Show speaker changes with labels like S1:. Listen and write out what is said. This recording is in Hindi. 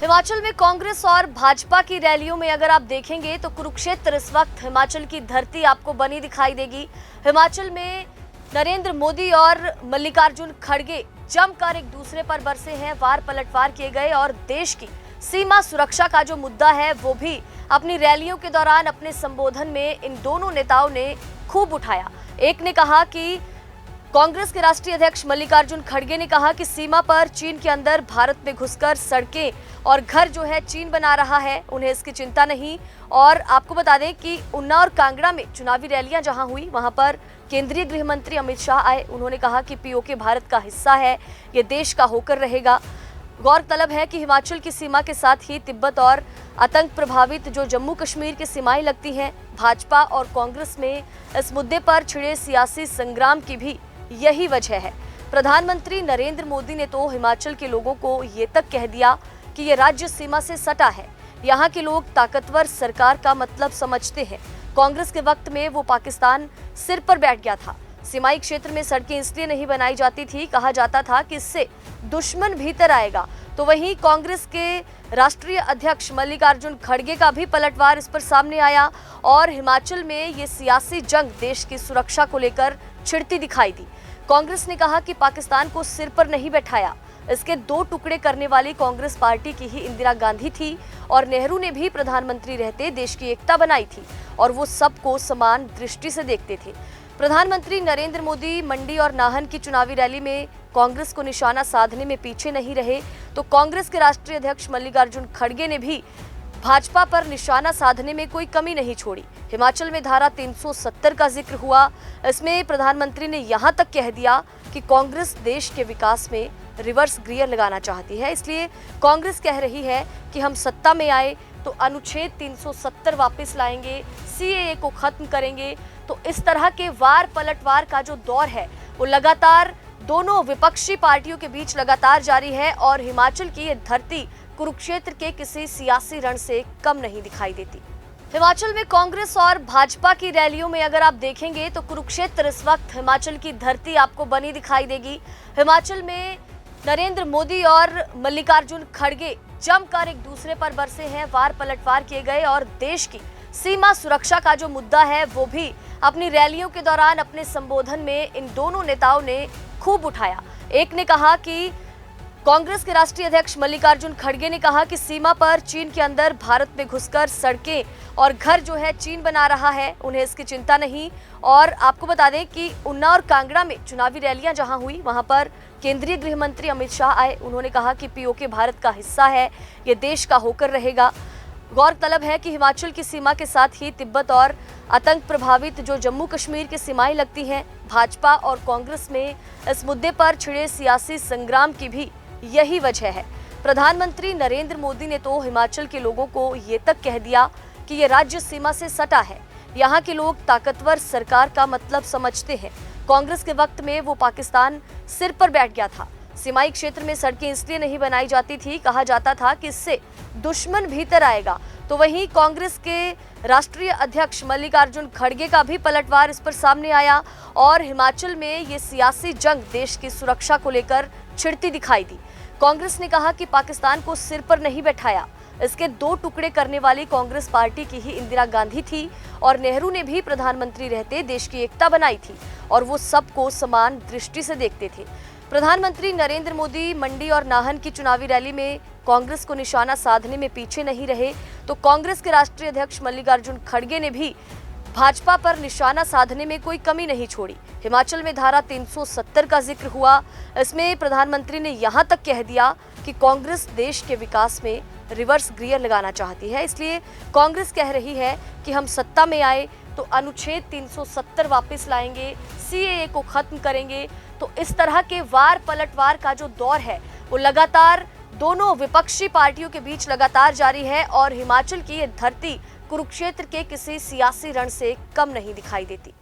S1: हिमाचल में कांग्रेस और भाजपा की रैलियों में अगर आप देखेंगे तो कुरुक्षेत्र इस वक्त हिमाचल की धरती आपको बनी दिखाई देगी। हिमाचल में नरेंद्र मोदी और मल्लिकार्जुन खड़गे जमकर एक दूसरे पर बरसे हैं, वार पलटवार किए गए और देश की सीमा सुरक्षा का जो मुद्दा है वो भी अपनी रैलियों के दौरान अपने संबोधन में इन दोनों नेताओं ने खूब उठाया। एक ने कहा कि कांग्रेस के राष्ट्रीय अध्यक्ष मल्लिकार्जुन खड़गे ने कहा कि सीमा पर चीन के अंदर भारत में घुसकर सड़कें और घर जो है चीन बना रहा है, उन्हें इसकी चिंता नहीं। और आपको बता दें कि ऊना और कांगड़ा में चुनावी रैलियां जहां हुई वहां पर केंद्रीय गृह मंत्री अमित शाह आए। उन्होंने कहा कि पीओके भारत का हिस्सा है, ये देश का होकर रहेगा। गौरतलब है कि हिमाचल की सीमा के साथ ही तिब्बत और आतंक प्रभावित जो जम्मू कश्मीर की सीमाएं लगती हैं। भाजपा और कांग्रेस में इस मुद्दे पर छिड़े सियासी संग्राम की भी यही वजह है। प्रधानमंत्री नरेंद्र मोदी ने तो हिमाचल के लोगों को ये तक कह दिया कि ये राज्य सीमा से सटा है, यहाँ के लोग ताकतवर सरकार का मतलब समझते हैं। कांग्रेस के वक्त में वो पाकिस्तान सिर पर बैठ गया था। सीमाई क्षेत्र में सड़कें इसलिए नहीं बनाई जाती थी, कहा जाता था कि इससे दुश्मन भीतर आएगा। तो वहीं कांग्रेस के राष्ट्रीय अध्यक्ष मल्लिकार्जुन खड़गे का भी पलटवार इस पर सामने आया और हिमाचल में ये सियासी जंग देश की सुरक्षा को लेकर छिड़ती दिखाई दी। कांग्रेस ने कहा कि पाकिस्तान को सिर पर नहीं बैठाया, इसके दो टुकड़े करने वाली कांग्रेस पार्टी की ही इंदिरा गांधी थी और नेहरू ने भी प्रधानमंत्री रहते देश की एकता बनाई थी और वो सबको समान दृष्टि से देखते थे। प्रधानमंत्री नरेंद्र मोदी मंडी और नाहन की चुनावी रैली में कांग्रेस को निशाना साधने में पीछे नहीं रहे, तो कांग्रेस के राष्ट्रीय अध्यक्ष मल्लिकार्जुन खड़गे ने भी भाजपा पर निशाना साधने में कोई कमी नहीं छोड़ी। हिमाचल में धारा 370 का जिक्र हुआ। इसमें प्रधानमंत्री ने यहां तक कह दिया कि कांग्रेस देश के विकास में रिवर्स गियर लगाना चाहती है, इसलिए कांग्रेस कह रही है कि हम सत्ता में आए तो अनुच्छेद 370 वापस लाएंगे, सीएए को खत्म करेंगे। तो इस तरह के वार पलटवार का जो दौर है वो लगातार दोनों विपक्षी पार्टियों के बीच लगातार जारी है और हिमाचल की ये धरती कुरुक्षेत्र के किसी सियासी रण से कम नहीं दिखाई देती। हिमाचल में कांग्रेस और भाजपा की रैलियों में अगर आप देखेंगे तो कुरुक्षेत्र इस वक्त हिमाचल की धरती आपको बनी दिखाई देगी। हिमाचल में नरेंद्र मोदी और मल्लिकार्जुन खड़गे जमकर एक दूसरे पर बरसे हैं, वार पलटवार किए गए और देश की सीमा सुरक्षा का जो मुद्दा है वो भी अपनी रैलियों के दौरान अपने संबोधन में इन दोनों नेताओं ने खूब उठाया। एक ने कहा कि कांग्रेस के राष्ट्रीय अध्यक्ष मल्लिकार्जुन खड़गे ने कहा कि सीमा पर चीन के अंदर भारत में घुसकर सड़कें और घर जो है चीन बना रहा है, उन्हें इसकी चिंता नहीं। और आपको बता दें कि ऊना और कांगड़ा में चुनावी रैलियां जहां हुई वहां पर केंद्रीय गृह मंत्री अमित शाह आए। उन्होंने कहा कि पीओके भारत का हिस्सा है, ये देश का होकर रहेगा। गौरतलब है कि हिमाचल की सीमा के साथ ही तिब्बत और आतंक प्रभावित जो जम्मू कश्मीर की सीमाएं लगती हैं। भाजपा और कांग्रेस में इस मुद्दे पर छिड़े सियासी संग्राम की भी यही वजह है। प्रधानमंत्री नरेंद्र मोदी ने तो हिमाचल के लोगों को ये तक कह दिया कि ये राज्य सीमा से सटा है, यहाँ के लोग ताकतवर सरकार का मतलब समझते हैं। कांग्रेस के वक्त में वो पाकिस्तान सिर पर बैठ गया था। सीमाई क्षेत्र में सड़कें इसलिए नहीं बनाई जाती थी, कहा जाता था कि इससे दुश्मन भीतर आएगा। तो वहीं कांग्रेस के राष्ट्रीय अध्यक्ष मल्लिकार्जुन खड़गे का भी पलटवार इस पर सामने आया और हिमाचल में ये सियासी जंग देश की सुरक्षा को लेकर छिड़ती दिखाई दी। कांग्रेस ने कहा कि पाकिस्तान को सिर पर नहीं बैठाया, इसके दो टुकड़े करने वाली कांग्रेस पार्टी की ही इंदिरा गांधी थी और नेहरू ने भी प्रधानमंत्री रहते देश की एकता बनाई थी और वो सबको समान दृष्टि से देखते थे। प्रधानमंत्री नरेंद्र मोदी मंडी और नाहन की चुनावी रैली में कांग्रेस को निशाना साधने में पीछे नहीं रहे, तो कांग्रेस के राष्ट्रीय अध्यक्ष मल्लिकार्जुन खड़गे ने भी भाजपा पर निशाना साधने में कोई कमी नहीं छोड़ी। हिमाचल में धारा 370 का जिक्र हुआ। इसमें प्रधानमंत्री ने यहां तक कह दिया कि कांग्रेस देश के विकास में रिवर्स गियर लगाना चाहती है, इसलिए कांग्रेस कह रही है कि हम सत्ता में आए तो अनुच्छेद 370 वापस लाएंगे, सीएए को खत्म करेंगे। तो इस तरह के वार पलटवार का जो दौर है वो लगातार दोनों विपक्षी पार्टियों के बीच लगातार जारी है और हिमाचल की ये धरती कुरुक्षेत्र के किसी सियासी रण से कम नहीं दिखाई देती।